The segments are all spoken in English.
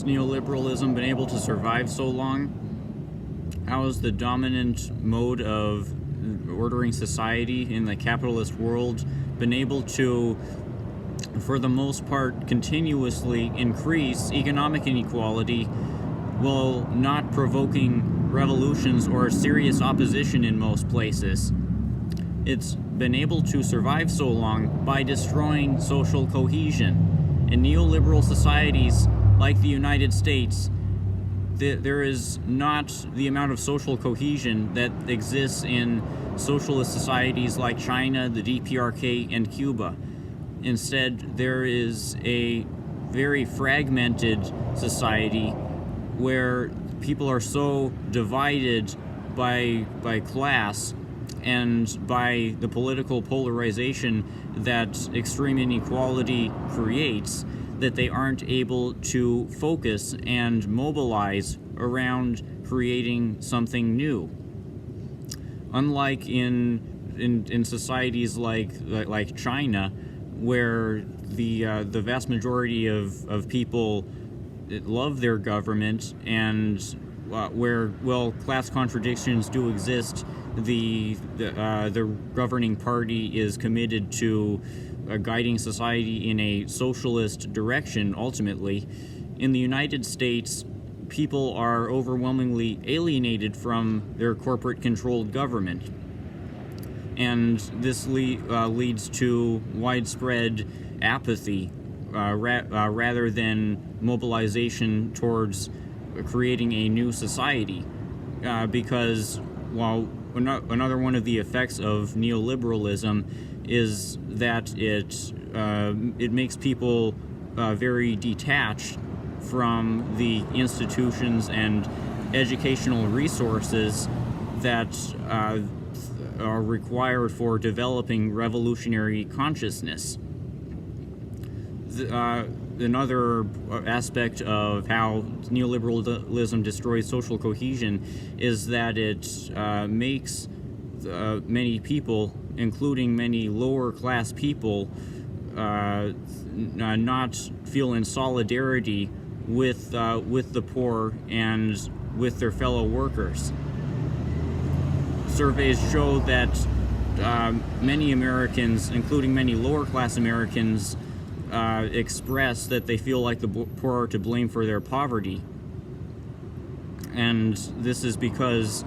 Neoliberalism been able to survive so long? How has the dominant mode of ordering society in the capitalist world been able to, for the most part, continuously increase economic inequality while not provoking revolutions or serious opposition in most places? It's been able to survive so long by destroying social cohesion. In neoliberal societies like the United States, there is not the amount of social cohesion that exists in socialist societies like China, the DPRK, and Cuba. Instead, there is a very fragmented society where people are so divided by class and by the political polarization that extreme inequality creates, that they aren't able to focus and mobilize around creating something new. Unlike in societies like China, where the vast majority of people love their government, and where, well, class contradictions do exist, the governing party is committed to guiding society in a socialist direction ultimately. In the United States, people are overwhelmingly alienated from their corporate-controlled government. And this leads to widespread apathy rather than mobilization towards creating a new society. Because while another one of the effects of neoliberalism is that it makes people very detached from the institutions and educational resources that are required for developing revolutionary consciousness. Another aspect of how neoliberalism destroys social cohesion is that it makes many people, including many lower class people, not feel in solidarity with the poor and with their fellow workers. Surveys show that many Americans, including many lower class Americans, express that they feel like the poor are to blame for their poverty. And this is because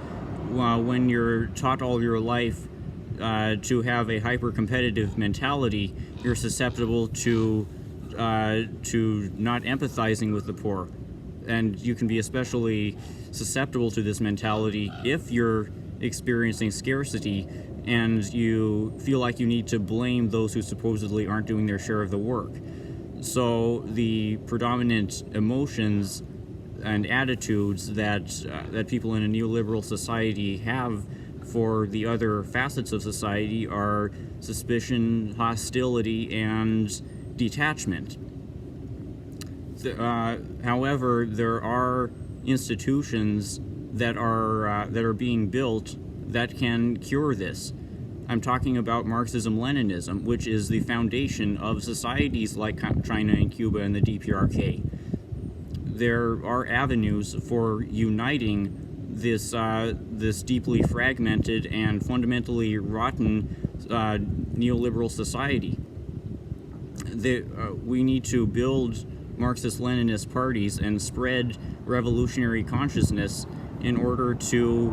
when you're taught all your life to have a hyper-competitive mentality, you're susceptible to not empathizing with the poor. And you can be especially susceptible to this mentality if you're experiencing scarcity and you feel like you need to blame those who supposedly aren't doing their share of the work. So the predominant emotions and attitudes that people in a neoliberal society have for the other facets of society are suspicion, hostility, and detachment. However, there are institutions that are being built that can cure this. I'm talking about Marxism-Leninism, which is the foundation of societies like China and Cuba and the DPRK. There are avenues for uniting this deeply fragmented and fundamentally rotten neoliberal society. We need to build Marxist-Leninist parties and spread revolutionary consciousness in order to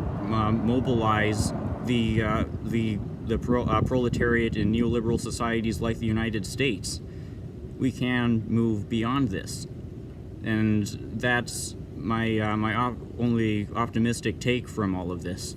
mobilize the proletariat in neoliberal societies like the United States. We can move beyond this, and that's my only optimistic take from all of this.